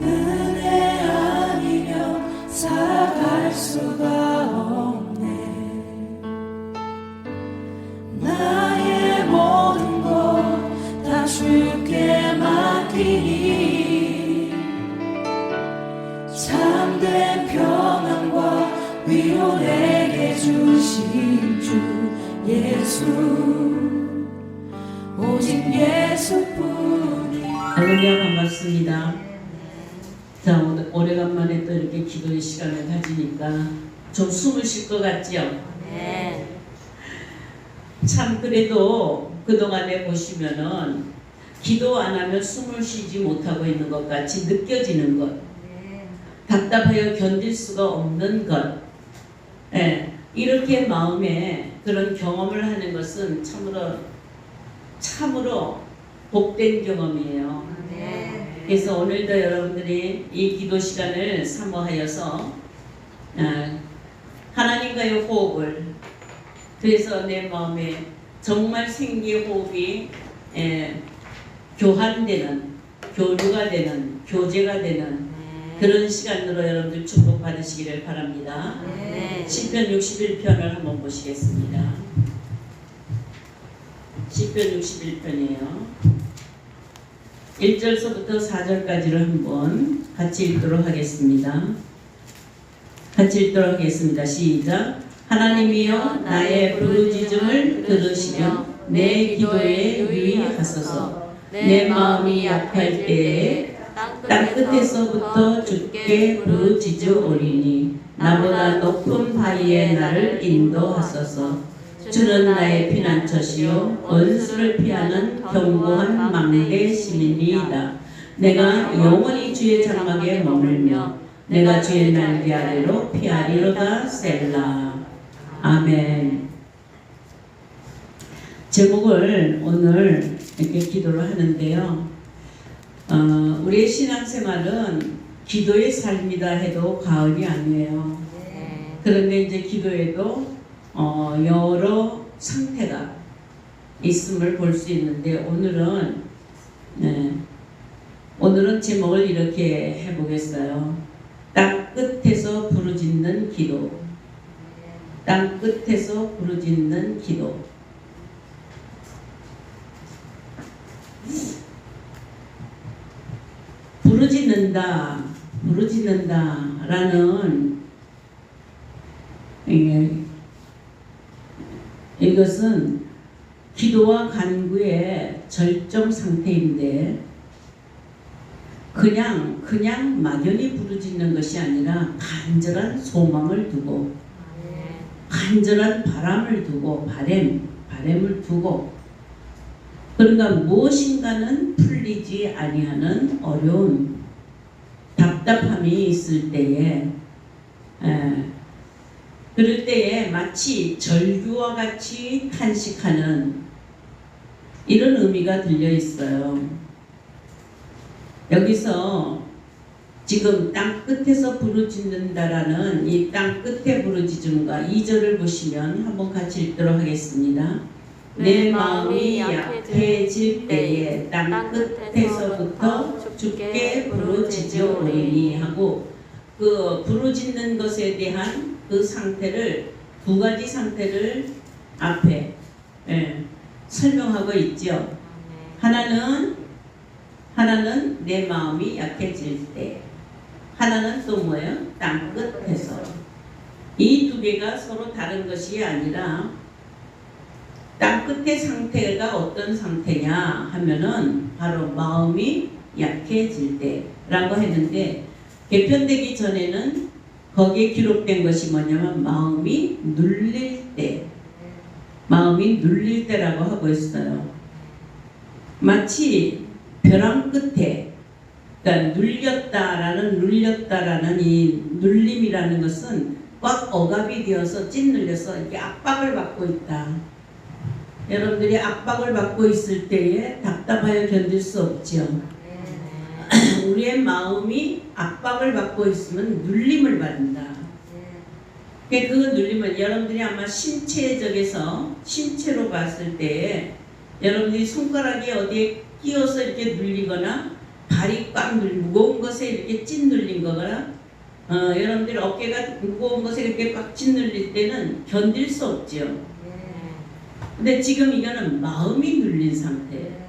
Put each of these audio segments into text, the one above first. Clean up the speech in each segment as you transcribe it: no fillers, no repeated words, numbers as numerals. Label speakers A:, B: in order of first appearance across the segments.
A: 은혜 아니면 살아갈 수가 없네. 나의 모든 것 다 주께 맡기니 참된 평안과 위로 내게 주신 주 예수, 오직 예수뿐이.
B: 할렐루야, 반갑습니다. 자, 오래간만에 또 이렇게 기도의 시간을 가지니까 좀 숨을 쉴 것 같지요?
C: 네.
B: 참 그래도 그동안에 보시면은 기도 안 하면 숨을 쉬지 못하고 있는 것 같이 느껴지는 것, 답답하여 견딜 수가 없는 것, 이렇게 마음에 그런 경험을 하는 것은 참으로 복된 경험이에요. 그래서 오늘도 여러분들이 이 기도 시간을 사모하여서 하나님과의 호흡을, 그래서 내 마음에 정말 생기의 호흡이 교환되는, 교류가 되는, 교제가 되는 그런 시간으로 여러분들 축복 받으시기를 바랍니다. 시편 61편을 한번 보시겠습니다. 시편 61편이에요. 1절서부터 4절까지를 한번 같이 읽도록 하겠습니다. 시작. 하나님이여, 나의 부르짖음을 들으시며 내 기도에 유의하소서. 내 마음이 약할 때에 땅끝에서부터 주께 부르짖으오리니 나보다 높은 바위에 나를 인도하소서. 주는 나의 피난처시요 원수를 피하는 견고한 망대 시민이다. 내가 영원히 주의 장막에 머물며 내가 주의 날개 아래로 피하리로다. 셀라. 아멘. 제목을 오늘 이렇게 기도를 하는데요. 우리의 신앙생활은 기도의 삶이다 해도 과언이 아니에요. 그런데 이제 기도에도 여러 상태가 있음을 볼 수 있는데 오늘은 제목을 이렇게 해보겠어요. 땅 끝에서 부르짖는 기도. 땅 끝에서 부르짖는 기도. 부르짖는다라는 이것은 기도와 간구의 절정 상태인데 그냥 막연히 부르짖는 것이 아니라 간절한 소망을 두고 간절한 바람을 두고 바램을 두고, 그러니까 무엇인가는 풀리지 아니하는 어려운 답답함이 있을 때에 그럴 때에 마치 절규와 같이 탄식하는 이런 의미가 들려 있어요. 여기서 지금 땅 끝에서 부르짖는다라는 이 땅 끝에 부르짖음과 2절을 보시면 한번 같이 읽도록 하겠습니다. 내 마음이 약해질 때에 땅 끝에서부터 주께 부르짖으오리니 하고, 그 부르짖는 것에 대한 그 상태를, 두 가지 상태를 앞에 설명하고 있죠. 하나는 내 마음이 약해질 때, 하나는 또 뭐예요? 땅 끝에서. 이 두 개가 서로 다른 것이 아니라 땅 끝의 상태가 어떤 상태냐 하면은 바로 마음이 약해질 때라고 했는데, 개편되기 전에는 거기에 기록된 것이 뭐냐면 마음이 눌릴 때라고 하고 있어요. 마치 벼랑 끝에, 그러니까 눌렸다라는 이 눌림이라는 것은 꽉 억압이 되어서 찐눌려서 이렇게 압박을 받고 있다. 여러분들이 압박을 받고 있을 때에 답답하여 견딜 수 없죠. 우리의 마음이 압박을 받고 있으면 눌림을 받는다. 그 눌림은 여러분들이 아마 신체로 봤을 때에 여러분들이 손가락이 어디에 끼어서 이렇게 눌리거나 발이 꽉 무거운 것에 이렇게 찐눌린 거거나 여러분들 어깨가 무거운 것에 이렇게 꽉 찐눌릴 때는 견딜 수 없죠. 근데 지금 이거는 마음이 눌린 상태예요.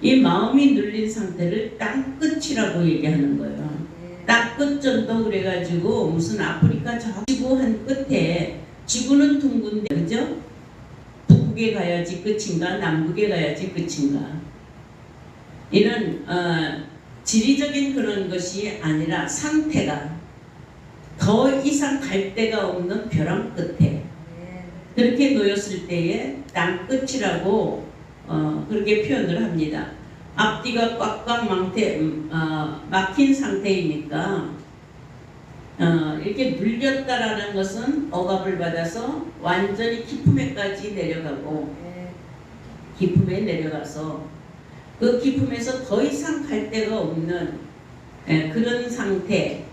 B: 이 마음이 눌린 상태를 땅끝이라고 얘기하는 거예요. 땅끝 정도 그래가지고 무슨 아프리카 저 지구 한 끝에 지구는 둥근데 그죠? 북극에 가야지 끝인가 남극에 가야지 끝인가 이런 지리적인 그런 것이 아니라 상태가 더 이상 갈 데가 없는 벼랑 끝에 그렇게 놓였을 때에 땅끝이라고 그렇게 표현을 합니다. 앞뒤가 꽉꽉 막힌 상태이니까 이렇게 눌렸다라는 것은 억압을 받아서 완전히 깊음에까지 내려가고 깊음에 내려가서 그 깊음에서 더 이상 갈 데가 없는 그런 상태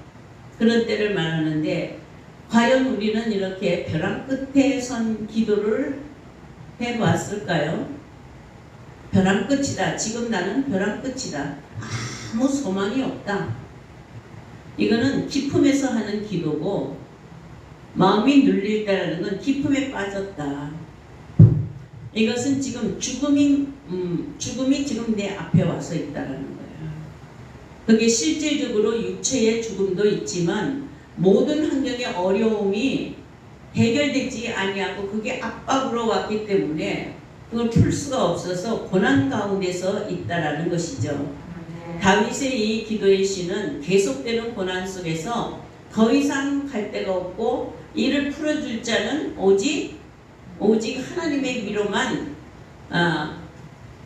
B: 그런 때를 말하는데 과연 우리는 이렇게 벼랑 끝에 선 기도를 해봤을까요? 벼랑 끝이다. 지금 나는 벼랑 끝이다. 아무 소망이 없다. 이거는 기쁨에서 하는 기도고 마음이 눌릴 때라는 건 기쁨에 빠졌다. 이것은 지금 죽음이 지금 내 앞에 와서 있다라는 거예요. 그게 실제적으로 육체의 죽음도 있지만 모든 환경의 어려움이 해결되지 아니하고 그게 압박으로 왔기 때문에 그걸 풀 수가 없어서 고난 가운데서 있다라는 것이죠. 다윗의 이 기도의 시는 계속되는 고난 속에서 더 이상 갈 데가 없고 이를 풀어줄 자는 오직 하나님의 위로만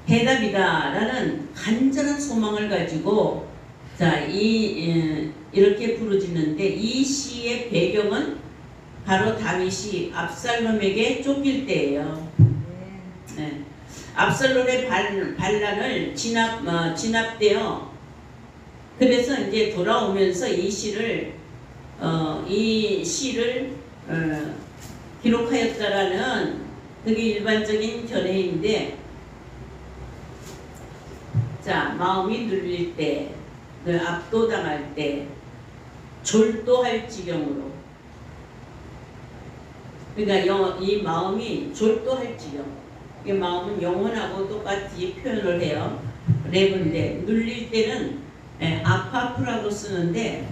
B: 해답이다라는 간절한 소망을 가지고 이렇게 부르짖는데 이 시의 배경은 바로 다윗이 압살롬에게 쫓길 때예요. 네. 압살롬의 반란을 진압되어 그래서 이제 돌아오면서 이 시를 기록하였다라는 그게 일반적인 견해인데 마음이 눌릴 때 압도당할 때 졸도할 지경으로 그러니까 이 마음이 졸도할 지경 이 마음은 영혼하고 똑같이 표현을 해요. 랩인데 눌릴 때는 아파프라고 쓰는데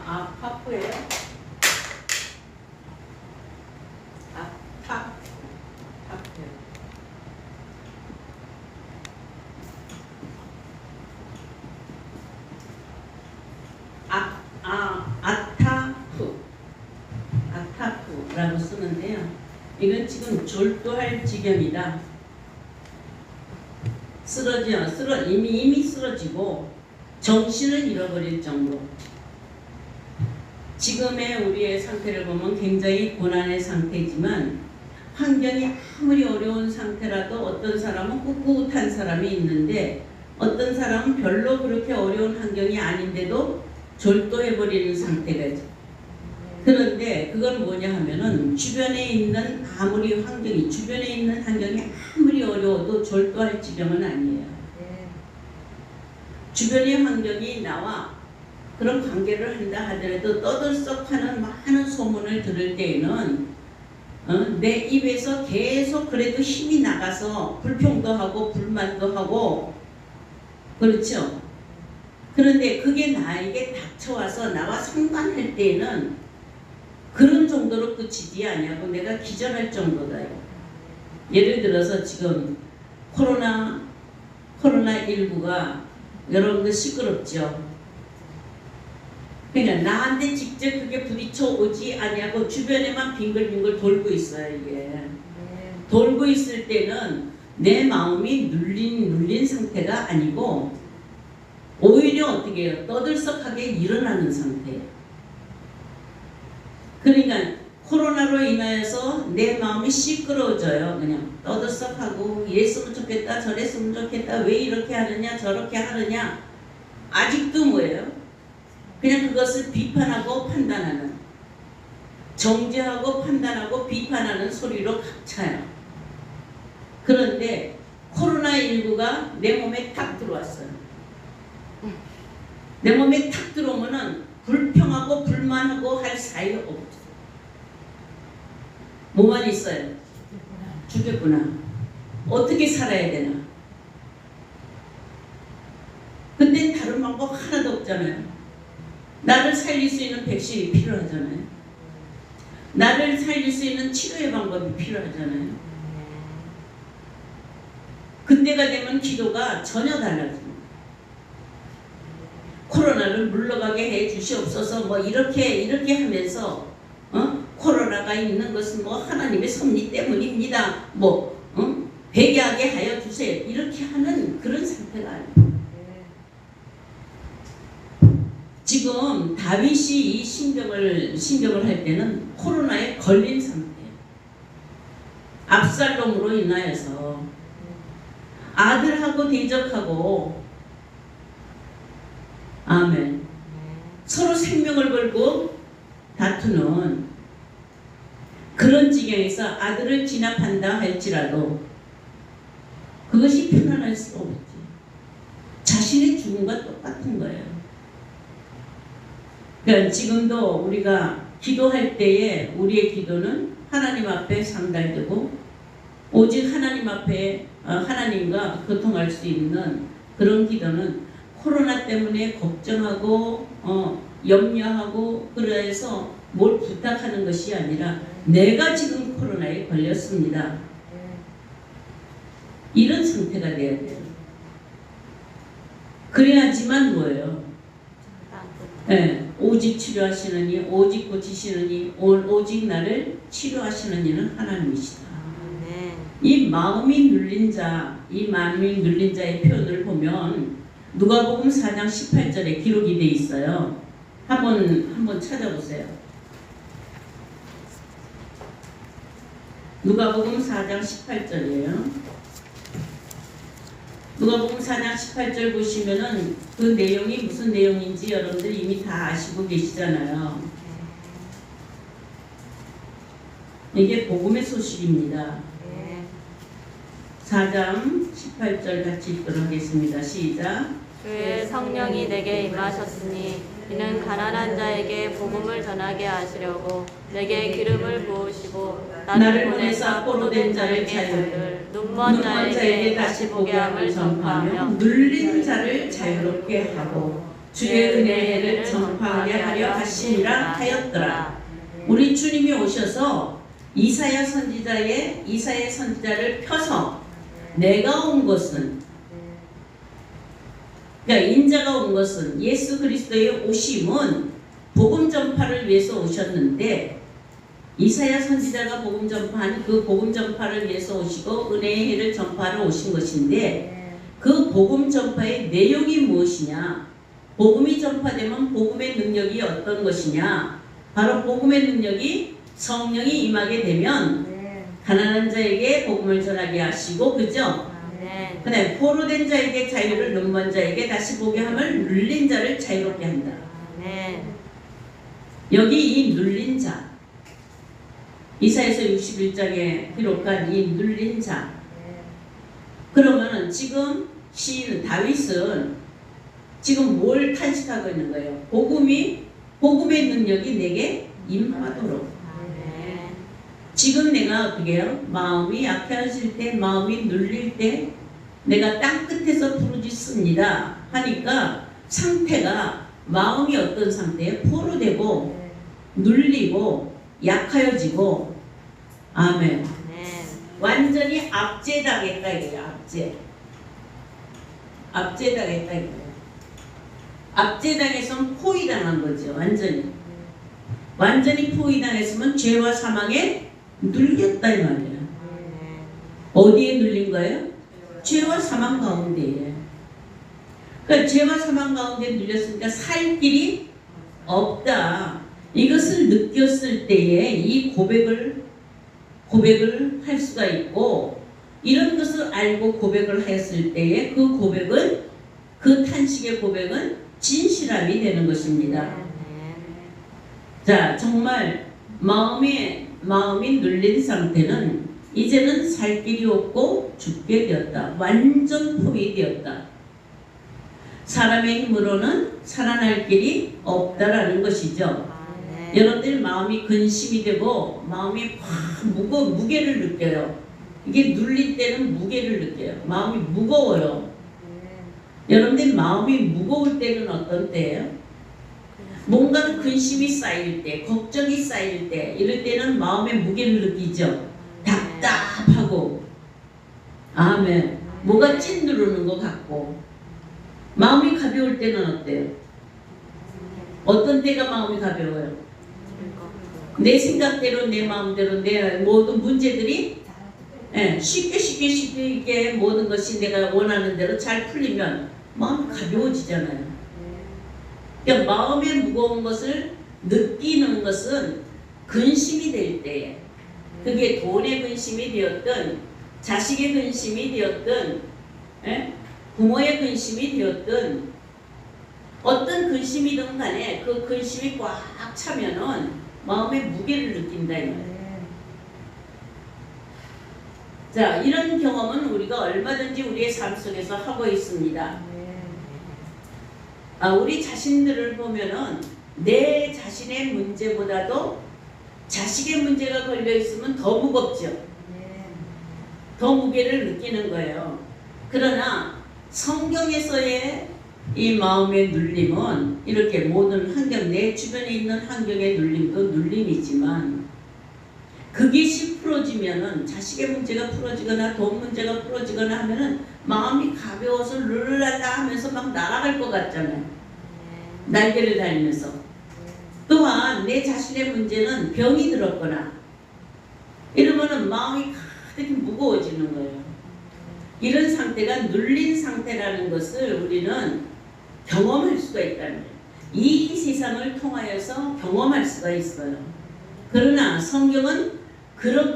B: 아파프예요. 아타프라고 쓰는데요. 이건 지금 졸도할 지경이다. 이미 쓰러지고 정신을 잃어버릴 정도. 지금의 우리의 상태를 보면 굉장히 고난의 상태지만 환경이 아무리 어려운 상태라도 어떤 사람은 꿋꿋한 사람이 있는데 어떤 사람은 별로 그렇게 어려운 환경이 아닌데도 졸도해버리는 상태가 있죠. 그런데 그건 뭐냐 하면은 주변에 있는 환경이 아무리 어려워도 졸도할 지경은 아니에요. 주변의 환경이 나와 그런 관계를 한다 하더라도 떠들썩하는 많은 소문을 들을 때에는 내 입에서 계속 그래도 힘이 나가서 불평도 하고 불만도 하고 그렇죠. 그런데 그게 나에게 닥쳐와서 나와 상관할 때에는 그런 정도로 끝이지 아니하고 내가 기절할 정도다요. 예를 들어서 지금 코로나19가 여러분들 시끄럽죠. 그러니까 나한테 직접 그게 부딪혀 오지 아니하고 주변에만 빙글빙글 돌고 있어요. 이게 돌고 있을 때는 내 마음이 눌린 상태가 아니고 오히려 어떻게 해요? 떠들썩하게 일어나는 상태예요. 그러니까 코로나로 인하여서 내 마음이 시끄러워져요. 그냥 떠들썩하고 이랬으면 좋겠다 저랬으면 좋겠다 왜 이렇게 하느냐 저렇게 하느냐 아직도 뭐예요? 그냥 그것을 비판하고 판단하는, 정죄하고 판단하고 비판하는 소리로 각 차요. 그런데 코로나19가 내 몸에 탁 들어왔어요. 내 몸에 탁 들어오면은 불평하고 불만하고 할 사이가 없어. 뭐만 있어요? 죽겠구나. 어떻게 살아야 되나? 근데 다른 방법 하나도 없잖아요. 나를 살릴 수 있는 백신이 필요하잖아요. 나를 살릴 수 있는 치료의 방법이 필요하잖아요. 그때가 되면 기도가 전혀 달라집니다. 코로나를 물러가게 해 주시옵소서 뭐 이렇게 하면서 코로나가 있는 것은 뭐 하나님의 섭리 때문입니다. 뭐 회개하게 하여 주세요. 이렇게 하는 그런 상태가 아니에요. 지금 다윗이 이 신경을 할 때는 코로나에 걸린 상태예요. 압살롬으로 인하여서 아들하고 대적하고, 아멘, 서로 생명을 걸고 다투는 그런 지경에서 아들을 진압한다 할지라도 그것이 편안할 수 없지. 자신의 죽음과 똑같은 거예요. 그러니까 지금도 우리가 기도할 때에 우리의 기도는 하나님 앞에 상달되고 오직 하나님 앞에 하나님과 소통할 수 있는 그런 기도는 코로나 때문에 걱정하고 염려하고 그래서 뭘 부탁하는 것이 아니라 내가 지금 코로나에 걸렸습니다. 이런 상태가 돼야 돼요. 그래야지만 뭐예요? 네, 오직 치료하시느니 오직 고치시느니 오직 나를 치료하시는 이는 하나님이시다. 이 마음이 눌린 자의 표현을 보면 누가복음 4장 18절에 기록이 돼 있어요. 한번 찾아보세요. 누가복음 4장 18절이에요. 누가복음 4장 18절 보시면은 그 내용이 무슨 내용인지 여러분들 이미 다 아시고 계시잖아요. 이게 복음의 소식입니다. 4장 18절 같이 읽도록 하겠습니다. 시작.
C: 주의 성령이 내게 임하셨으니 이는 가난한 자에게 복음을 전하게 하시려고 내게 기름을 부으시고 나를 보내사 포로된 자를 자유를 눈먼 자에게 다시 보게 함을 전파하며
B: 눌린 자를 자유롭게 하고 주의 은혜를 전파하게 하려 하시니라 하였더라. 우리 주님이 오셔서 이사야 선지자를 펴서 내가 온 것은, 그러니까 인자가 온 것은 예수 그리스도의 오심은 복음 전파를 위해서 오셨는데 이사야 선지자가 복음 전파한 그 복음 전파를 위해서 오시고 은혜의 해를 전파하러 오신 것인데 그 복음 전파의 내용이 무엇이냐? 복음이 전파되면 복음의 능력이 어떤 것이냐? 바로 복음의 능력이 성령이 임하게 되면 가난한 자에게 복음을 전하게 하시고, 그죠? 그다음에 포로된 자에게 자유를, 눈먼 자에게 다시 보게 함을, 눌린 자를 자유롭게 한다. 여기 이 눌린 자, 이사야서 61장에 기록한 이 눌린 자. 그러면은 지금 시인 다윗은 지금 뭘 탄식하고 있는 거예요? 복음의 능력이 내게 임하도록. 지금 내가 어떻게 해요? 마음이 약해질 때, 마음이 눌릴 때 내가 땅 끝에서 부르짖습니다 하니까 상태가, 마음이 어떤 상태에 포로되고 눌리고 약하여지고, 아멘. 완전히 압제당했다 이거예요. 압제당했다 이거예요. 압제당했으면 포위당한 거죠. 완전히 포위당했으면 죄와 사망에 눌렸다 이 말이에요. 어디에 눌린 거예요? 죄와 사망 가운데에. 그러니까 죄와 사망 가운데 눌렸으니까 살 길이 없다. 이것을 느꼈을 때에 이 고백을 할 수가 있고, 이런 것을 알고 고백을 했을 때에 그 탄식의 고백은 진실함이 되는 것입니다. 자, 정말 마음이 눌린 상태는 이제는 살 길이 없고 죽게 되었다. 완전 포위되었다. 사람의 힘으로는 살아날 길이 없다라는 것이죠. 여러분들 마음이 근심이 되고 마음이 확 무게를 느껴요. 이게 눌릴 때는 무게를 느껴요. 마음이 무거워요. 여러분들 마음이 무거울 때는 어떤 때예요? 뭔가 근심이 쌓일 때, 걱정이 쌓일 때, 이럴 때는 마음의 무게를 느끼죠. 답답하고, 아멘. 뭐가 찐누르는 것 같고. 마음이 가벼울 때는 어때요? 어떤 때가 마음이 가벼워요? 내 생각대로, 내 마음대로, 내 모든 문제들이 쉽게 모든 것이 내가 원하는 대로 잘 풀리면 마음이 가벼워지잖아요. 그러니까 마음의 무거운 것을 느끼는 것은 근심이 될 때에, 그게 돈의 근심이 되었든 자식의 근심이 되었든 부모의 근심이 되었든 어떤 근심이든 간에 그 근심이 꽉 차면은 마음의 무게를 느낀다 이 말이에요. 자, 이런 경험은 우리가 얼마든지 우리의 삶 속에서 하고 있습니다. 우리 자신들을 보면은 내 자신의 문제보다도 자식의 문제가 걸려 있으면 더 무겁죠. 더 무게를 느끼는 거예요. 그러나 성경에서의 이 마음의 눌림은 이렇게 모든 환경, 내 주변에 있는 환경의 눌림도 눌림이지만 그것이 풀어지면은 자식의 문제가 풀어지거나 돈 문제가 풀어지거나 하면은 마음이 가벼워서 르르라라 하면서 막 날아갈 것 같잖아요. 날개를 달면서. 또한 내 자신의 문제는 병이 들었거나 이러면은 마음이 가득히 무거워지는 거예요. 이런 상태가 눌린 상태라는 것을 우리는 경험할 수가 있다는 거예요. 이 세상을 통하여서 경험할 수가 있어요. 그러나 성경은 그런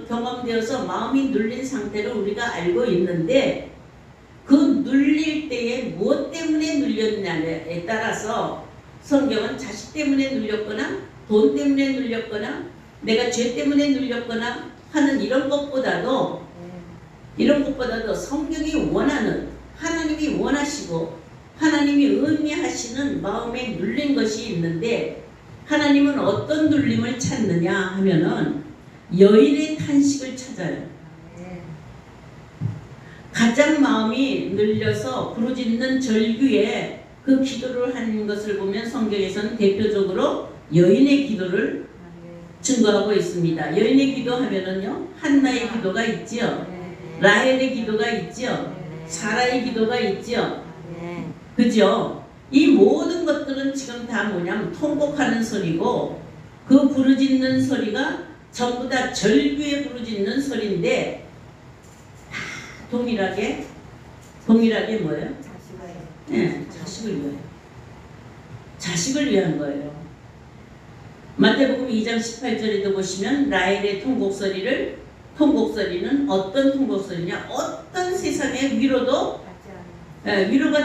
B: 경험되어서 마음이 눌린 상태를 우리가 알고 있는데 그 눌릴 때에 무엇 때문에 눌렸냐에 따라서 성경은 자식 때문에 눌렸거나 돈 때문에 눌렸거나 내가 죄 때문에 눌렸거나 하는 이런 것보다도 성경이 원하는, 하나님이 원하시고 하나님이 의미하시는 마음에 눌린 것이 있는데 하나님은 어떤 눌림을 찾느냐 하면은 여인의 탄식을 찾아요. 가장 마음이 눌려서 부르짖는 절규에 그 기도를 하는 것을 보면 성경에서는 대표적으로 여인의 기도를 증거하고 있습니다. 여인의 기도 하면은요, 한나의 기도가 있지요, 라헬의 기도가 있지요, 사라의 기도가 있지요, 그죠? 이 모든 것들은 지금 다 뭐냐면 통곡하는 소리고 그 부르짖는 소리가 전부 다 절규에 부르짖는 소리인데 다 동일하게 뭐예요? 자식을 위해요. 자식을 위한 거예요. 마태복음 2장 18절에도 보시면 라헬의 통곡소리는 어떤 통곡소리냐? 어떤 세상의 위로가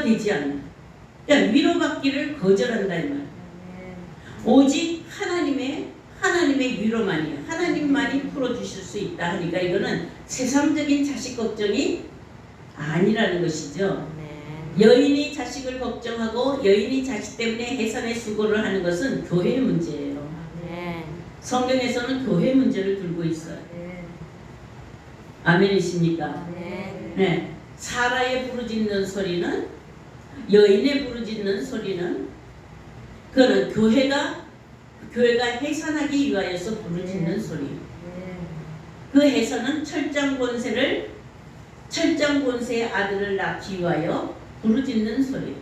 B: 되지 않는, 그러니까 위로받기를 거절한다 이 말. 오직 하나님의 위로만이, 하나님만이 풀어주실 수 있다 하니까 이거는 세상적인 자식 걱정이 아니라는 것이죠. 여인이 자식을 걱정하고 여인이 자식 때문에 해산의 수고를 하는 것은 교회의 문제예요. 성경에서는 교회 문제를 들고 있어요. 아멘이십니까? 네. 사라의 부르짖는 소리는, 여인의 부르짖는 소리는 그는 교회가 해산하기 위하여서 부르짖는 소리. 그 해산은 철장권세의 아들을 낳기 위하여 부르짖는 소리.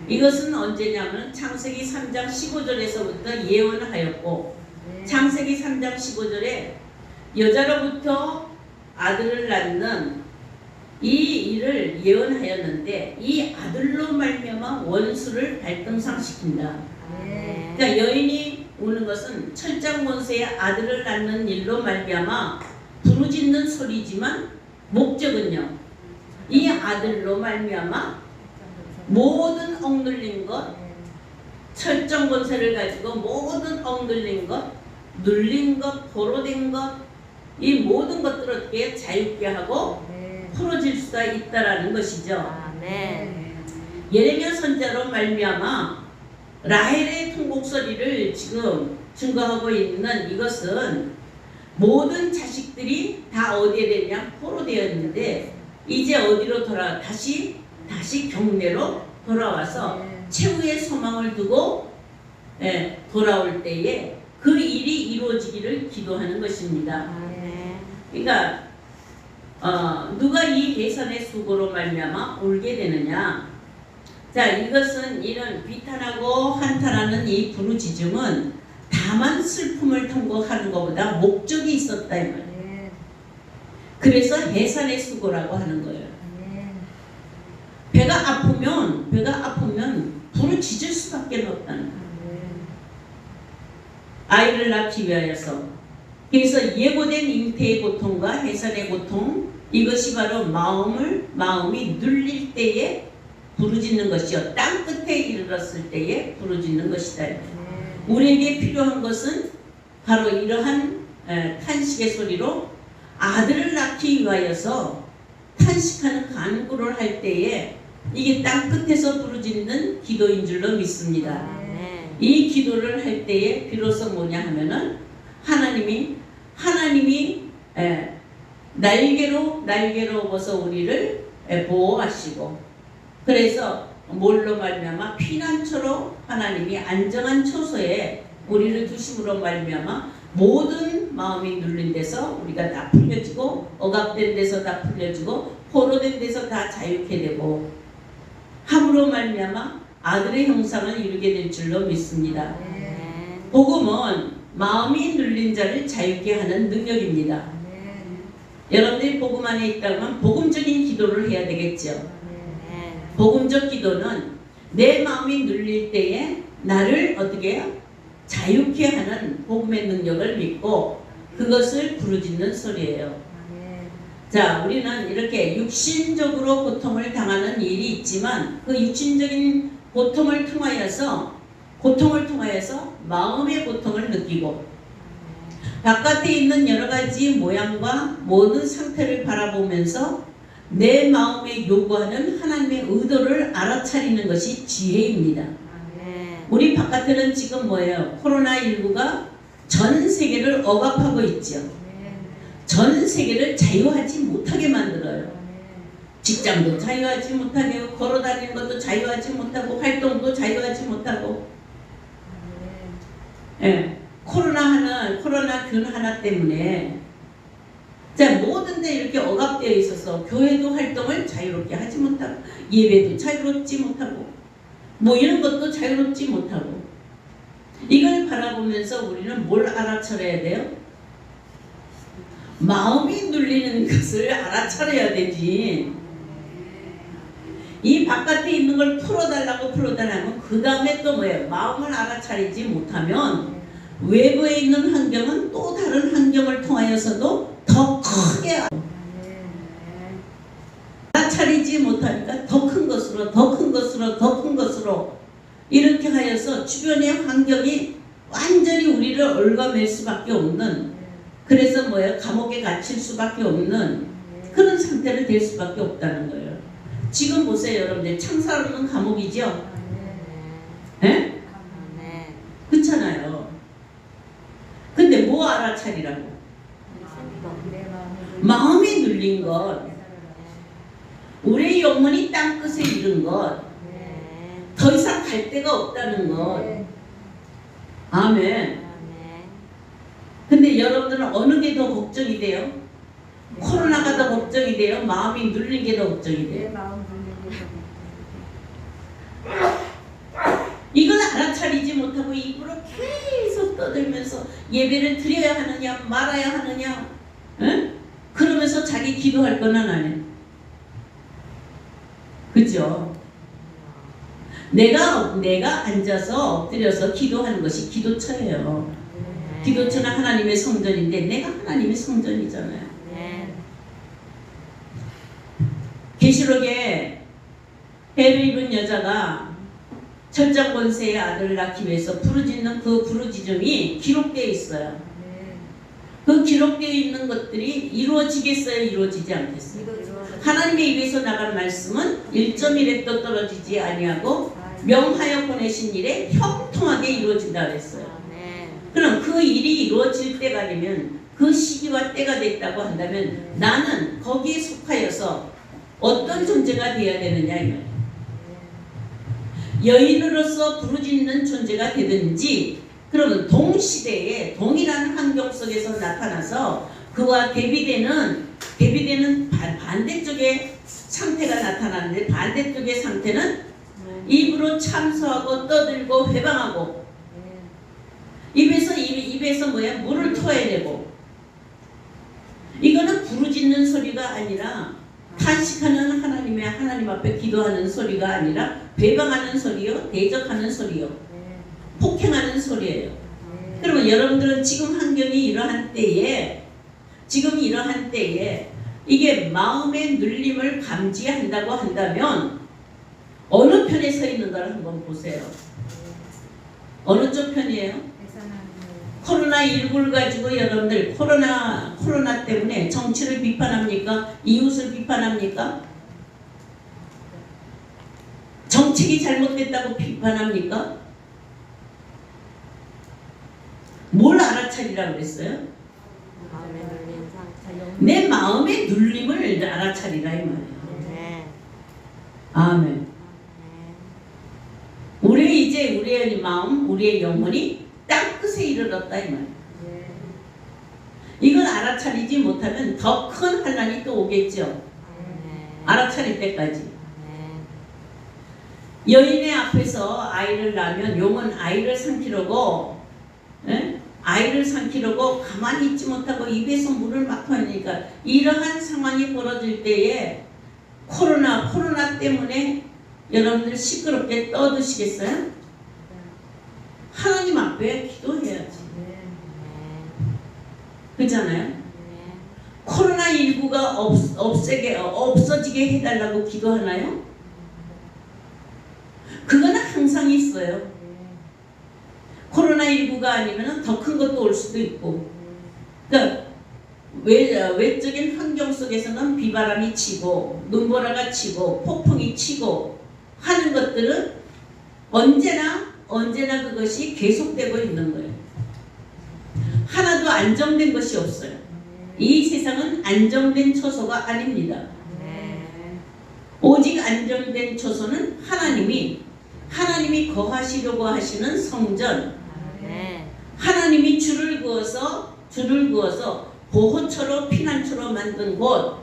B: 이것은 언제냐면 창세기 3장 15절에서부터 예언하였고 창세기 3장 15절에 여자로부터 아들을 낳는 이 일을 예언하였는데 이 아들로 말미암아 원수를 발등상시킨다. 그러니까 여인이 우는 것은 철장권세의 아들을 낳는 일로 말미암아 부르짖는 소리지만 목적은요, 이 아들로 말미암아 모든 억눌린 것, 철정 권세를 가지고 모든 억눌린 것, 눌린 것, 포로된 것, 이 모든 것들을 어떻게 자유케 하고 풀어질 수가 있다라는 것이죠.
C: 아멘.
B: 예레미야 선지자로 말미암아 라헬의 통곡 소리를 지금 증거하고 있는 이것은 모든 자식들이 다 어디에 됐냐? 포로되었는데 이제 어디로 다시 경내로 돌아와서 최후의 소망을 두고 돌아올 때에 그 일이 이루어지기를 기도하는 것입니다.
C: 아멘.
B: 그러니까 누가 이 해산의 수고로 말미암아 울게 되느냐? 자, 이것은 이런 비탄하고 한탄하는 이 부르짖음은 다만 슬픔을 통곡하는 것보다 목적이 있었다 이 말이에요. 그래서 해산의 수고라고 하는 거예요. 배가 아프면 부르짖을 수밖에 없다는 거예요. 아이를 낳기 위하여서. 그래서 예고된 잉태의 고통과 해산의 고통, 이것이 바로 마음이 눌릴 때에 부르짖는 것이요, 땅 끝에 이르렀을 때에 부르짖는 것이다. 우리에게 필요한 것은 바로 이러한 탄식의 소리로 아들을 낳기 위하여서 탄식하는 간구를 할 때에 이게 땅 끝에서 부르짖는 기도인 줄로 믿습니다.
C: 아멘.
B: 이 기도를 할 때에 비로소 뭐냐 하면은 하나님이 날개로 업어서 우리를 보호하시고, 그래서 뭘로 말미암아 피난처로 하나님이 안정한 처소에 우리를 두심으로 말미암아 모든 마음이 눌린 데서 우리가 다 풀려지고, 억압된 데서 다 풀려지고, 포로된 데서 다 자유케 되고 함으로 말미암아 아들의 형상을 이루게 될 줄로 믿습니다.
C: 아멘.
B: 복음은 마음이 눌린 자를 자유케 하는 능력입니다. 여러분들이 복음 안에 있다면 복음적인 기도를 해야 되겠죠.
C: 아멘.
B: 복음적 기도는 내 마음이 눌릴 때에 나를 어떻게 해요? 자유케 하는 복음의 능력을 믿고 그것을 부르짖는 소리예요. 자, 우리는 이렇게 육신적으로 고통을 당하는 일이 있지만 그 육신적인 고통을 통하여서 마음의 고통을 느끼고 바깥에 있는 여러 가지 모양과 모든 상태를 바라보면서 내 마음에 요구하는 하나님의 의도를 알아차리는 것이 지혜입니다.
C: 아멘.
B: 우리 바깥에는 지금 뭐예요? 코로나19가 전 세계를 억압하고 있죠. 전 세계를 자유하지 못하게 만들어요. 직장도 자유하지 못하게 하고, 걸어다니는 것도 자유하지 못하고, 활동도 자유하지 못하고. 코로나 균 하나 때문에 모든 데 이렇게 억압되어 있어서 교회도 활동을 자유롭게 하지 못하고, 예배도 자유롭지 못하고, 이런 것도 자유롭지 못하고, 이걸 바라보면서 우리는 뭘 알아차려야 돼요? 마음이 눌리는 것을 알아차려야 되지. 이 바깥에 있는 걸 풀어달라고 그 다음에 또 뭐예요? 마음을 알아차리지 못하면 외부에 있는 환경은 또 다른 환경을 통하여서도 더 크게 알아차리지 못하니까 더 큰 것으로 이렇게 하여서 주변의 환경이 완전히 우리를 얽어맬 수밖에 없는, 그래서 감옥에 갇힐 수밖에 없는 그런 상태를 될 수밖에 없다는 거예요. 지금 보세요, 여러분들. 창살 없는 감옥이죠? 예? 그렇잖아요. 근데 뭐 알아차리라고? 마음이 눌린 것, 우리의 영혼이 땅끝에 이른 것, 더 이상 갈 데가 없다는 것. 아멘. 근데 여러분들은 어느 게 더 걱정이 돼요? 코로나가 더 걱정이 돼요? 마음이 눌린 게 더 걱정이 돼요? 이걸 알아차리지 못하고 입으로 계속 떠들면서 예배를 드려야 하느냐 말아야 하느냐, 응? 그러면서 자기 기도할 건 안 해. 그죠? 내가 앉아서 엎드려서 기도하는 것이 기도처예요. 기도처는 하나님의 성전인데 내가 하나님의 성전이잖아요. 계시록에 해를 입은 여자가 철장 권세의 아들을 낳기 위해서 부르짖는 그 부르짖음이 기록되어 있어요. 그 기록되어 있는 것들이 이루어지겠어요? 이루어지지 않겠어요? 하나님의 입에서 나간 말씀은 1.1획도 떨어지지 아니하고 명하여 보내신 일에 형통하게 이루어진다 그랬어요. 그럼 그 일이 이루어질 때가 되면 그 시기와 때가 됐다고 한다면 나는 거기에 속하여서 어떤 존재가 되어야 되느냐 이 말이에요. 여인으로서 부르짖는 존재가 되든지 그러면 동시대에 동일한 환경 속에서 나타나서 그와 대비되는 반대쪽의 상태가 나타나는데 반대쪽의 상태는 입으로 참소하고 떠들고 회방하고 입에서 물을 토해내고 이거는 부르짖는 소리가 아니라 탄식하는 하나님 앞에 기도하는 소리가 아니라 회방하는 소리요, 대적하는 소리요, 폭행하는 소리예요. 그러면 여러분들은 지금 환경이 이러한 때에 이게 마음의 눌림을 감지한다고 한다면 어느 편에 서 있는가를 한번 보세요. 어느 쪽 편이에요? 코로나19를 가지고 여러분들 코로나 때문에 정치를 비판합니까? 이웃을 비판합니까? 정책이 잘못됐다고 비판합니까? 뭘 알아차리라고 그랬어요? 내 마음의 눌림을 알아차리라 이 말이에요. 아멘. 우리의 마음, 우리의 영혼이 땅끝에 이르렀다 이 말이에요. 이걸 알아차리지 못하면 더 큰 환난이 또 오겠죠. 알아차릴 때까지. 여인의 앞에서 아이를 낳으면 용은 아이를 삼키려고 가만히 있지 못하고 입에서 물을 막 토하니까 이러한 상황이 벌어질 때에 코로나 때문에 여러분들 시끄럽게 떠드시겠어요? 하나님 앞에 기도해야지. 그렇잖아요? 코로나19가 없어지게 해달라고 기도하나요? 그거는 항상 있어요. 코로나19가 아니면 더 큰 것도 올 수도 있고. 그러니까 외적인 환경 속에서는 비바람이 치고 눈보라가 치고 폭풍이 치고 하는 것들은 언제나 그것이 계속되고 있는 거예요. 하나도 안정된 것이 없어요. 이 세상은 안정된 처소가 아닙니다. 오직 안정된 처소는 하나님이 거하시려고 하시는 성전, 하나님이 줄을 그어서 보호처로 피난처로 만든 곳,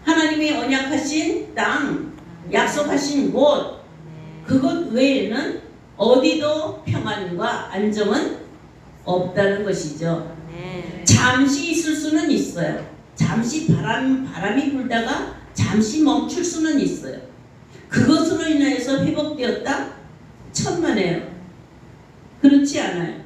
B: 하나님이 언약하신 땅, 약속하신 곳, 그것 외에는 어디도 평안과 안정은 없다는 것이죠. 잠시 있을 수는 있어요. 잠시 바람이 불다가 잠시 멈출 수는 있어요. 그것으로 인하여서 회복되었다? 천만에요. 그렇지 않아요.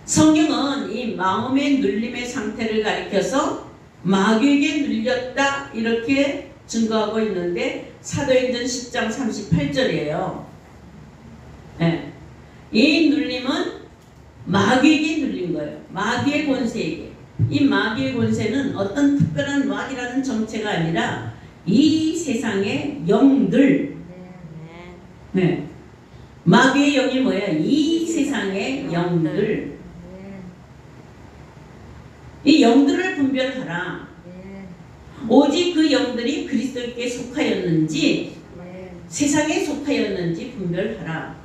B: 성경은 이 마음의 눌림의 상태를 가리켜서 마귀에게 눌렸다 이렇게 증거하고 있는데 사도행전 10장 38절이에요. 네. 이 눌림은 마귀에게 눌린 거예요. 마귀의 권세에게. 이 마귀의 권세는 어떤 특별한 마귀라는 정체가 아니라 이 세상의 영들. 네. 마귀의 영이 뭐야? 이 세상의 영들. 이 영들을 분별하라. 오직 그 영들이 그리스도께 속하였는지 세상에 속하였는지 분별하라.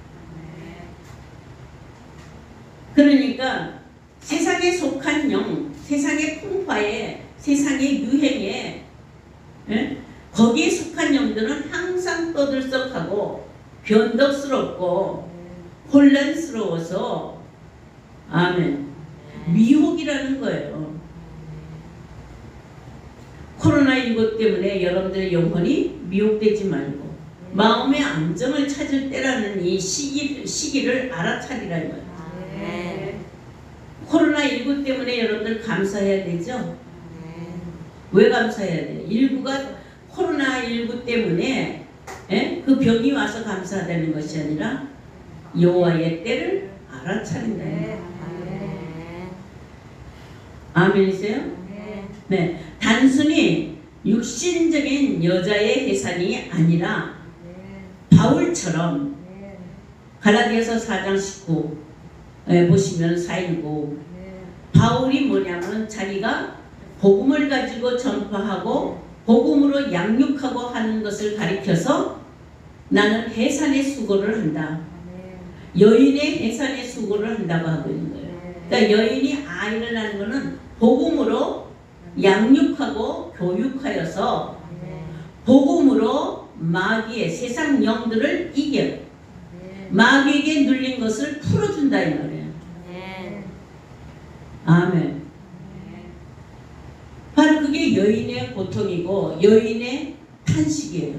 B: 그러니까 세상에 속한 영, 세상의 풍파에, 세상의 유행에 거기에 속한 영들은 항상 떠들썩하고 변덕스럽고 혼란스러워서 아멘. 미혹이라는 거예요. 코로나19 때문에 여러분들의 영혼이 미혹되지 말고 마음의 안정을 찾을 때라는 이 시기를 알아차리라 이 말이에요. 코로나19 때문에 여러분들 감사해야 되죠? 왜 감사해야 돼요? 코로나19 때문에 그 병이 와서 감사하다는 것이 아니라 여호와의 때를 알아차린다. 아멘이세요? 네, 단순히 육신적인 여자의 해산이 아니라 바울처럼 갈라디아서 4장 19 보시면 4.19 바울이 뭐냐면 자기가 복음을 가지고 전파하고 복음으로 양육하고 하는 것을 가리켜서 나는 해산의 수고를 한다. 여인의 해산의 수고를 한다고 하고 있는 거예요. 그러니까 여인이 아이를 낳는 것은 복음으로 양육하고 교육하여서 복음으로 마귀의 세상 영들을 이겨 마귀에게 눌린 것을 풀어준다 이 말이에요. 아멘. 바로 그게 여인의 고통이고 여인의 탄식이에요.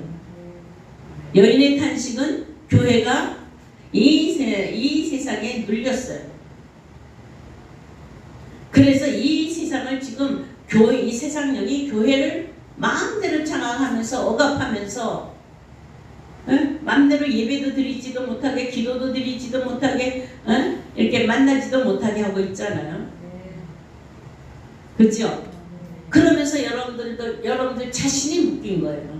B: 여인의 탄식은 교회가 이 세상에 눌렸어요. 그래서 이 세상을 지금 교회, 이 세상령이 교회를 마음대로 장악하면서 억압하면서 마음대로 예배도 드리지도 못하게 기도도 드리지도 못하게 이렇게 만나지도 못하게 하고 있잖아요. 그렇죠? 그러면서 여러분들 자신이 묶인 거예요.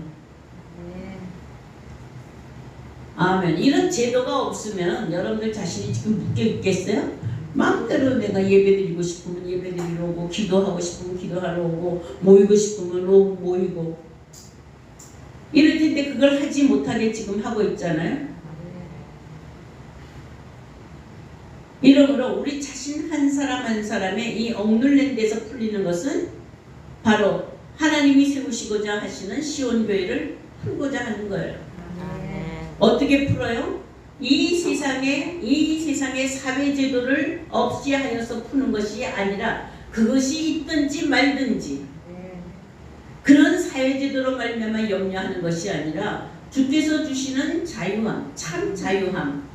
B: 아멘. 이런 제도가 없으면 여러분들 자신이 지금 묶여 있겠어요? 마음대로 내가 예배드리고 싶으면 예배드리러 오고 기도하고 싶으면 기도하러 오고 모이고 싶으면 모이고 이럴 텐데 그걸 하지 못하게 지금 하고 있잖아요. 이러므로 우리 자신 한 사람 한 사람의 이 억눌린 데서 풀리는 것은 바로 하나님이 세우시고자 하시는 시온교회를 풀고자 하는 거예요. 어떻게 풀어요? 이 세상의 사회제도를 없이하여서 푸는 것이 아니라 그것이 있든지 말든지 그런 사회제도로 말미암아 염려하는 것이 아니라 주께서 주시는 자유함, 참 자유함.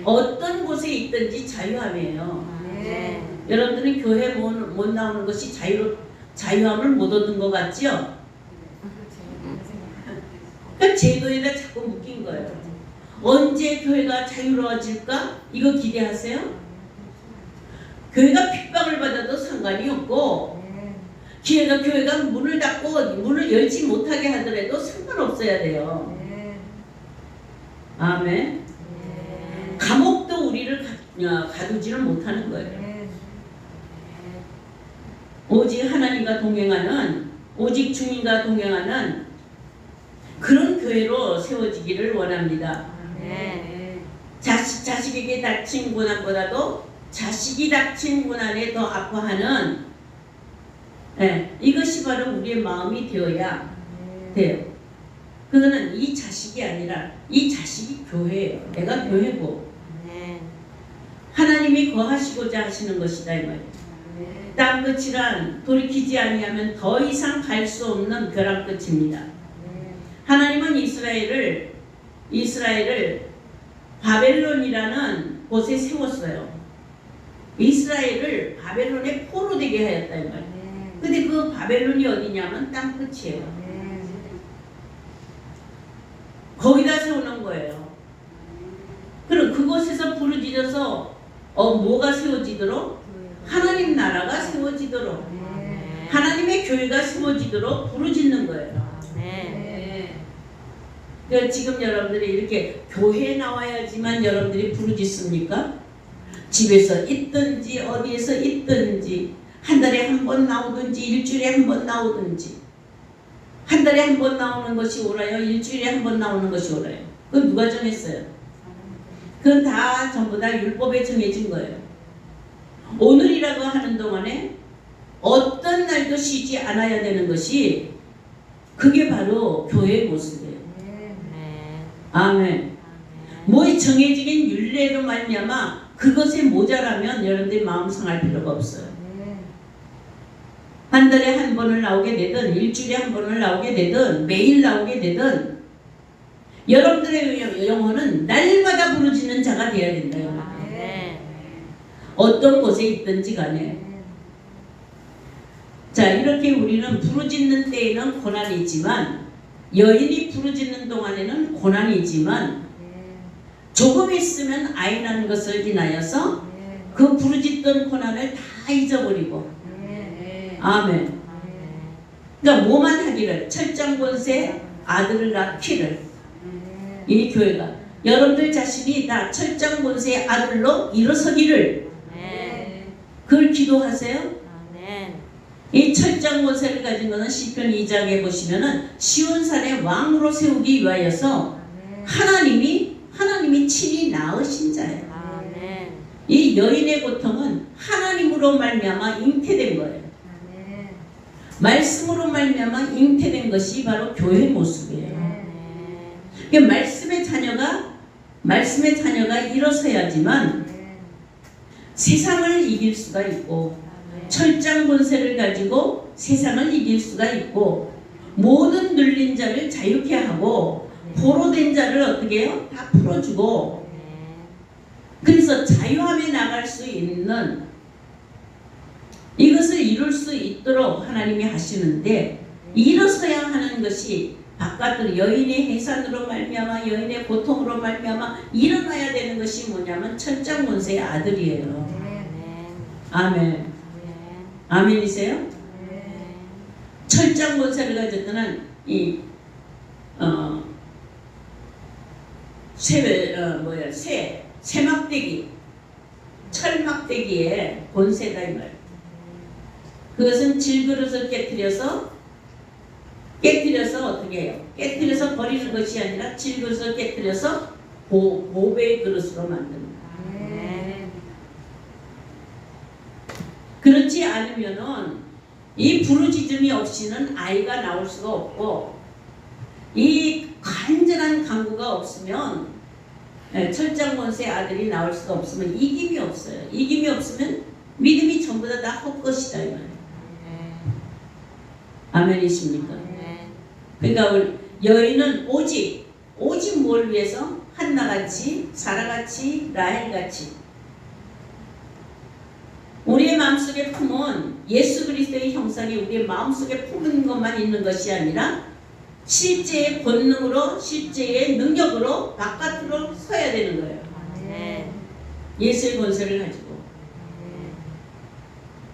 B: 어떤 곳에 있든지 자유함이에요. 여러분들은 교회 못 나오는 것이 자유함을 못 얻은 것 같죠? 그러니까 제도에다 자꾸 묶인 거예요. 언제 교회가 자유로워질까? 이거 기대하세요? 교회가 핍박을 받아도 상관이 없고 교회가 문을 닫고 문을 열지 못하게 하더라도 상관없어야 돼요. 아멘. 감옥도 우리를 가두지는 못하는 거예요. 오직 하나님과 동행하는 오직 주님과 동행하는 그런 교회로 세워지기를 원합니다. 자식에게 닥친 고난보다도 자식이 닥친 고난에 더 아파하는 이것이 바로 우리의 마음이 되어야 돼요. 그거는 이 자식이 아니라 이 자식이 교회예요. 내가 교회고 하나님이 거하시고자 하시는 것이다 이 말이에요. 땅끝이란 돌이키지 아니하면 더 이상 갈 수 없는 벼랑 끝입니다. 하나님은 이스라엘을 바벨론이라는 곳에 세웠어요. 이스라엘을 바벨론의 포로 되게 하였다 이 말이에요. 근데 그 바벨론이 어디냐면 땅끝이에요. 거기다 세우는 거예요. 그럼 그곳에서 부르짖어서 뭐가 세워지도록? 하나님 나라가 세워지도록 하나님의 교회가 세워지도록 부르짖는 거예요. 그러니까 지금 여러분들이 이렇게 교회에 나와야지만 여러분들이 부르짖습니까? 집에서 있든지 어디에서 있든지 한 달에 한 번 나오든지 일주일에 한 번 나오든지 한 달에 한 번 나오는 것이 옳아요? 일주일에 한 번 나오는 것이 옳아요? 그건 누가 정했어요? 그건 다 전부 다 율법에 정해진 거예요. 오늘이라고 하는 동안에 어떤 날도 쉬지 않아야 되는 것이 그게 바로 교회의 모습이에요. 아멘. 뭐 정해진 율례로 말미암아 그것에 모자라면 여러분들이 마음 상할 필요가 없어요. 한 달에 한 번을 나오게 되든 일주일에 한 번을 나오게 되든 매일 나오게 되든 여러분들의 영혼은 날마다 부르짖는 자가 되어야 된다. 어떤 곳에 있든지 간에. 자, 자, 이렇게 우리는 부르짖는 때에는 고난이지만, 여인이 부르짖는 동안에는 고난이지만, 조금 있으면 아이 낳는 것을 인하여서 그 부르짖던 고난을 다 잊어버리고, 아멘. 그러니까 뭐만 하기를, 철장권세 아들을 낳기를, 이 교회가 여러분들 자신이 다 철장권세의 아들로 일어서기를, 그걸 기도하세요. 이 철장권세를 가진 것은 시편 2장에 보시면은 시온산의 왕으로 세우기 위하여서 하나님이 친히 낳으신 자예요. 이 여인의 고통은 하나님으로 말미암아 잉태된 거예요. 말씀으로 말미암아 잉태된 것이 바로 교회 모습이에요. 그러니까 말씀의 자녀가 일어서야지만 세상을 이길 수가 있고, 철장 권세를 가지고 세상을 이길 수가 있고, 모든 눌린 자를 자유케 하고, 포로된 자를 어떻게 해요? 다 풀어주고, 그래서 자유함에 나갈 수 있는, 이것을 이룰 수 있도록 하나님이 하시는데, 일어서야 하는 것이 바깥으로 여인의 해산으로 말미암아, 여인의 고통으로 말미암아 일어나야 되는 것이 뭐냐면 철장 권세의 아들이에요. 아멘. 아멘이세요? 철장 권세를 가졌다는 쇠막대기, 철막대기의 권세다 이 말. 그것은 질그릇을 깨뜨려서 어떻게 해요? 깨뜨려서 버리는 것이 아니라 질그릇을 깨뜨려서 보배의 그릇으로 만듭니다. 그렇지 않으면은 이 부르짖음이 없이는 아이가 나올 수가 없고, 이 간절한 간구가 없으면, 철장권세 아들이 나올 수가 없으면 이김이 없어요. 이김이 없으면 믿음이 전부 다 헛것이다 이 말이에요. 아멘이십니까? 그러니까 우리 여인은 오직 뭘 위해서? 한나같이, 사라같이, 라헬같이 우리의 마음속에 품은 예수 그리스도의 형상이 우리의 마음속에 품은 것만 있는 것이 아니라 실제의 권능으로, 실제의 능력으로 바깥으로 서야 되는 거예요. 예수의 권세를 가지고.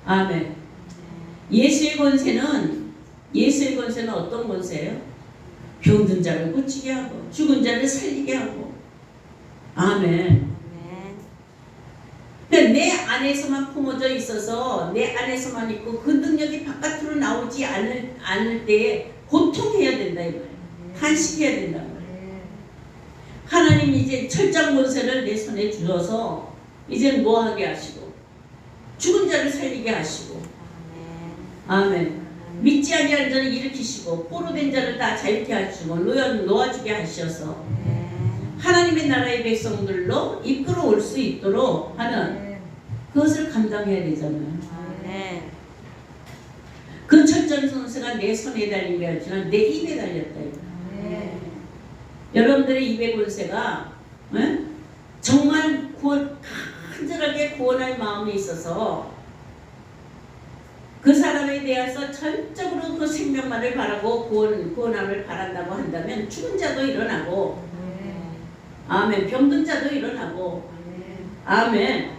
B: 아멘. 예수의 권세는 어떤 권세예요? 병든 자를 고치게 하고, 죽은 자를 살리게 하고. 아멘. 내 안에서만 품어져 있어서 내 안에서만 있고 그 능력이 바깥으로 나오지 않을 때에 고통해야 된다 이 말이에요. 탄식해야 된다 이 말이에요. 하나님이 이제 철장 권세를 내 손에 주어서 이제 뭐 하게 하시고, 죽은 자를 살리게 하시고. 아멘. 믿지 아니하는 자를 일으키시고, 포로된 자를 다 자유케 하시고, 놓아주게 하셔서 하나님의 나라의 백성들로 이끌어올 수 있도록 하는, 그것을 감당해야 되잖아요. 그 철장 권세가 내 손에 달린 게 아니라 내 입에 달렸다. 여러분들의 입의 권세가 정말 간절하게 구원할 마음이 있어서 그 사람에 대해서 전적으로 그 생명만을 바라고 구원함을 바란다고 한다면 죽은 자도 일어나고, 아멘. 병든 자도 일어나고, 아멘.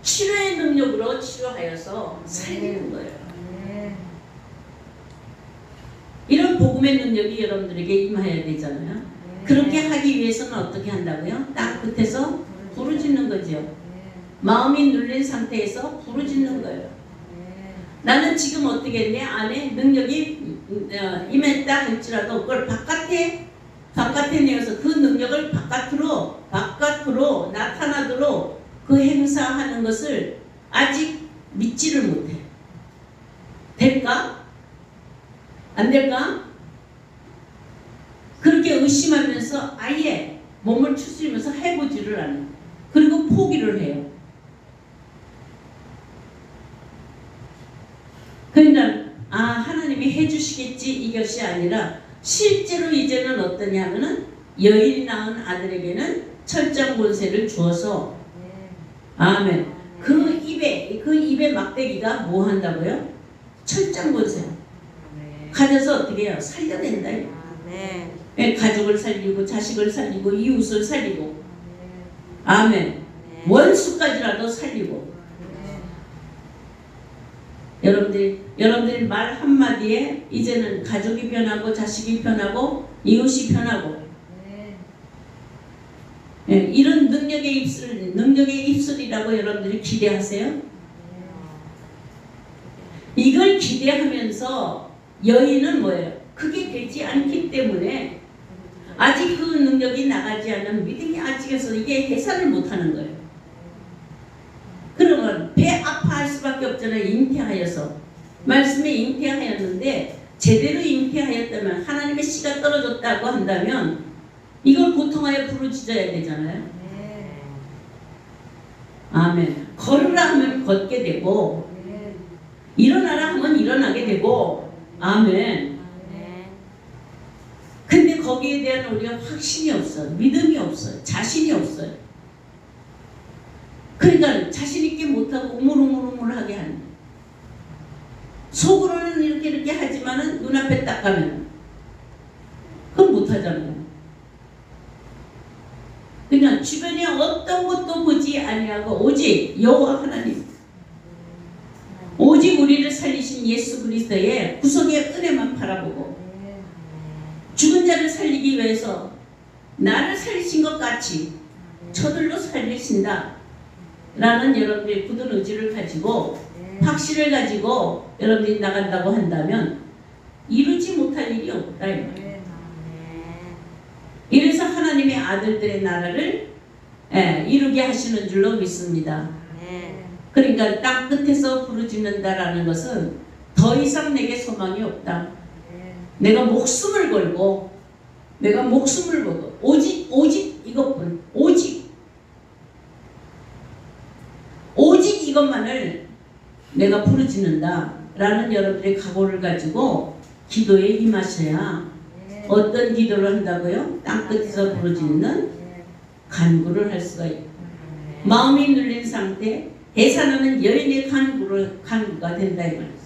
B: 치료의 능력으로 치료하여서 살리는 거예요. 이런 복음의 능력이 여러분들에게 임해야 되잖아요. 그렇게 하기 위해서는 어떻게 한다고요? 땅 끝에서 부르짖는 거죠. 마음이 눌린 상태에서 부르짖는 거예요. 나는 지금 어떻게 내 안에 능력이 임했다 할지라도 그걸 바깥에 내어서 그 능력을 바깥으로 나타나도록 그 행사하는 것을 아직 믿지를 못해. 될까? 안 될까? 그렇게 의심하면서 아예 몸을 추스리면서 해보지를 않아요. 그리고 포기를 해요. 그러니까 하나님이 해주시겠지 이것이 아니라 실제로 이제는 어떠냐면은 여인이 낳은 아들에게는 철장 권세를 주어서, 아멘. 그 입에 막대기가 뭐 한다고요? 철장 권세. 가져서 어떻게 해요? 살려낸다.
C: 아멘.
B: 예, 가족을 살리고 자식을 살리고 이웃을 살리고 아멘. 원수까지라도 살리고 여러분들이 말 한마디에 이제는 가족이 변하고 자식이 변하고 이웃이 변하고 예, 이런 능력의 입술이라고 여러분들이 기대하세요? 이걸 기대하면서 여인은 뭐예요? 그게 되지 않기 때문에 아직 그 능력이 나가지 않은 믿음이 아직에서 이게 해산을 못하는 거예요. 그러면 배 아파할 수밖에 없잖아요. 잉태하여서 말씀에 잉태하였는데 제대로 잉태하였다면 하나님의 씨가 떨어졌다고 한다면 이걸 고통하여 부르짖어야 되잖아요. 아멘. 걸으라 하면 걷게 되고 일어나라 하면 일어나게 되고 아멘. 근데 거기에 대한 우리가 확신이 없어요. 믿음이 없어요. 자신이 없어요. 그러니까 자신 있게 못하고 우물우물하게 하는 거예요. 속으로는 이렇게 하지만은 눈앞에 딱 가면 그건 못하잖아요. 그냥 주변에 어떤 것도 보지 아니하고 오직 여호와 하나님, 오직 우리를 살리신 예수 그리스도의 구속의 은혜만 바라보고 죽은 자를 살리기 위해서 나를 살리신 것 같이 저들로 살리신다 라는 여러분들의 굳은 의지를 가지고 확신을 가지고 여러분들이 나간다고 한다면 이루지 못할 일이 없다. 이래서 하나님의 아들들의 나라를 이루게 하시는 줄로 믿습니다. 그러니까 땅 끝에서 부르짖는다라는 것은 더 이상 내게 소망이 없다. 내가 목숨을 걸고 오직 이것뿐, 오직 이것만을 내가 부르짖는다 라는 여러분들의 각오를 가지고 기도에 임하셔야 어떤 기도를 한다고요? 땅끝에서 부르짖는 간구를 할 수가 있고 마음이 눌린 상태 해산하는 여인의 간구가 된다 이 말이죠.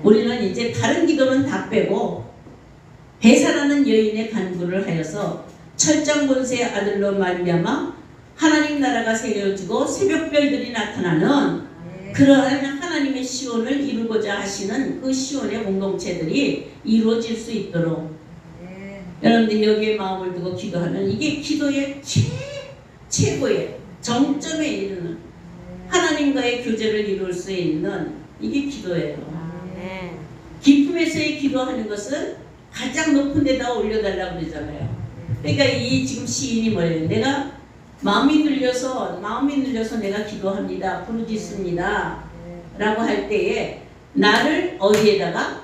B: 우리는 이제 다른 기도는 다 빼고 해산하는 여인의 간구를 하여서 철장 권세의 아들로 말미암아 하나님 나라가 세워지고 새벽별들이 나타나는 그러한 하나님의 시온을 이루고자 하시는 그 시온의 공동체들이 이루어질 수 있도록 여러분들 여기에 마음을 두고 기도하면 이게 기도의 최고의 정점에 이르는 하나님과의 교제를 이룰 수 있는 이게 기도예요. 기쁨에서의 기도하는 것은 가장 높은 데다 올려달라고 그러잖아요. 그러니까 이 지금 시인이 뭐예요? 내가 마음이 눌려서 내가 기도합니다. 부르짖습니다. 라고 할 때에 나를 어디에다가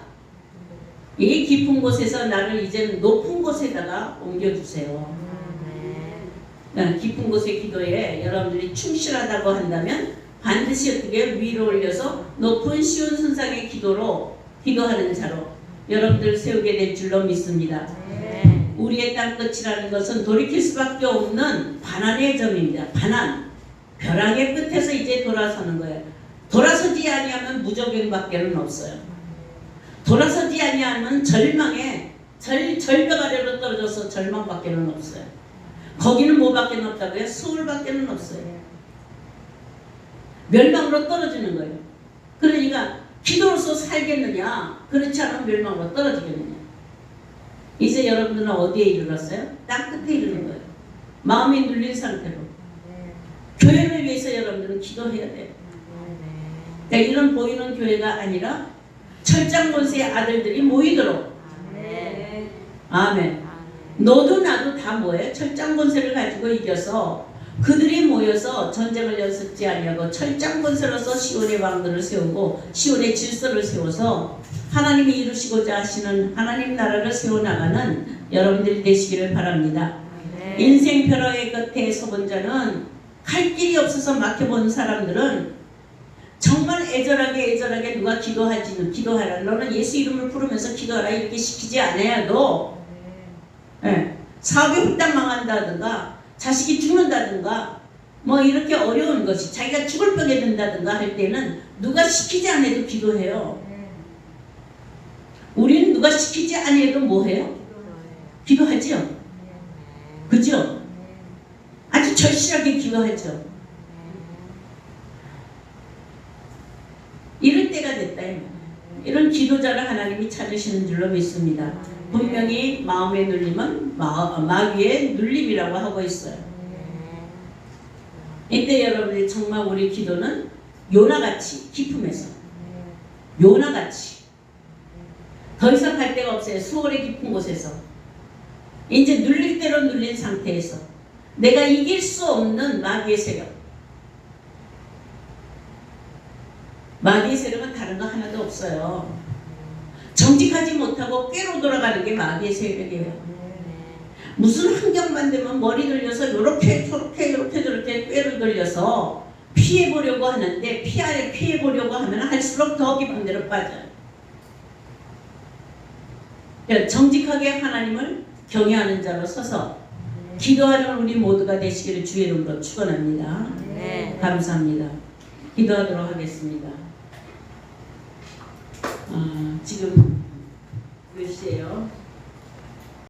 B: 이 깊은 곳에서 나를 이제는 높은 곳에다가 옮겨주세요. 깊은 곳의 기도에 여러분들이 충실하다고 한다면 반드시 어떻게 위로 올려서 높은 시온 선상의 기도로 기도하는 자로 여러분들 세우게 될 줄로 믿습니다. 우리의 땅끝이라는 것은 돌이킬 수밖에 없는 반환의 점입니다. 반환. 벼락의 끝에서 이제 돌아서는 거예요. 돌아서지 아니하면 무적행밖에는 없어요. 돌아서지 아니하면 절망에 절벽 아래로 떨어져서 절망밖에는 없어요. 거기는 뭐밖에 없다고요? 수울밖에는 없어요. 멸망으로 떨어지는 거예요. 그러니까 기도로서 살겠느냐? 그렇지 않으면 멸망으로 떨어지겠느냐? 이제 여러분들은 어디에 이르렀어요? 땅 끝에 이르는 거예요. 마음이 눌린 상태로. 교회를 위해서 여러분들은 기도해야 돼요. 그러니까 이런 보이는 교회가 아니라 철장 권세의 아들들이 모이도록. 아멘. 너도 나도 다 뭐예요? 철장 권세를 가지고 이겨서 그들이 모여서 전쟁을 연습지 아니하고 철장 권세로서 시온의 왕들을 세우고 시온의 질서를 세워서 하나님이 이루시고자 하시는 하나님 나라를 세워나가는 여러분들이 되시기를 바랍니다. 인생 벼락의 끝에 서본 자는 갈 길이 없어서 막혀본 사람들은 정말 애절하게 누가 기도하라. 너는 예수 이름을 부르면서 기도하라. 이렇게 시키지 않아도 사업이 홀딱 망한다든가 자식이 죽는다든가 뭐 이렇게 어려운 것이 자기가 죽을 벽에 든다든가 할 때는 누가 시키지 않아도 기도해요. 누가 시키지 아니해도 뭐해요? 기도하죠. 그죠? 아주 절실하게 기도하죠. 이럴 때가 됐다. 이런 기도자를 하나님이 찾으시는 줄로 믿습니다. 분명히 마음의 눌림은 마귀의 눌림이라고 하고 있어요. 이때 여러분들 정말 우리 기도는 요나같이 기쁨에서 요나같이 더 이상 갈 데가 없어요. 수월의 깊은 곳에서 이제 눌릴 대로 눌린 상태에서 내가 이길 수 없는 마귀의 세력, 마귀의 세력은 다른 거 하나도 없어요. 정직하지 못하고 꾀로 돌아가는 게 마귀의 세력이에요. 무슨 환경만 되면 머리 돌려서 이렇게 저렇게 저렇게 꾀를 돌려서 피해보려고 하는데 피해보려고 하면 할수록 더 깊은 데로 빠져요. 정직하게 하나님을 경외하는 자로 서서 기도하는 우리 모두가 되시기를 주의 이름으로 축원합니다.
C: 네.
B: 감사합니다. 기도하도록 하겠습니다. 지금 몇 시예요?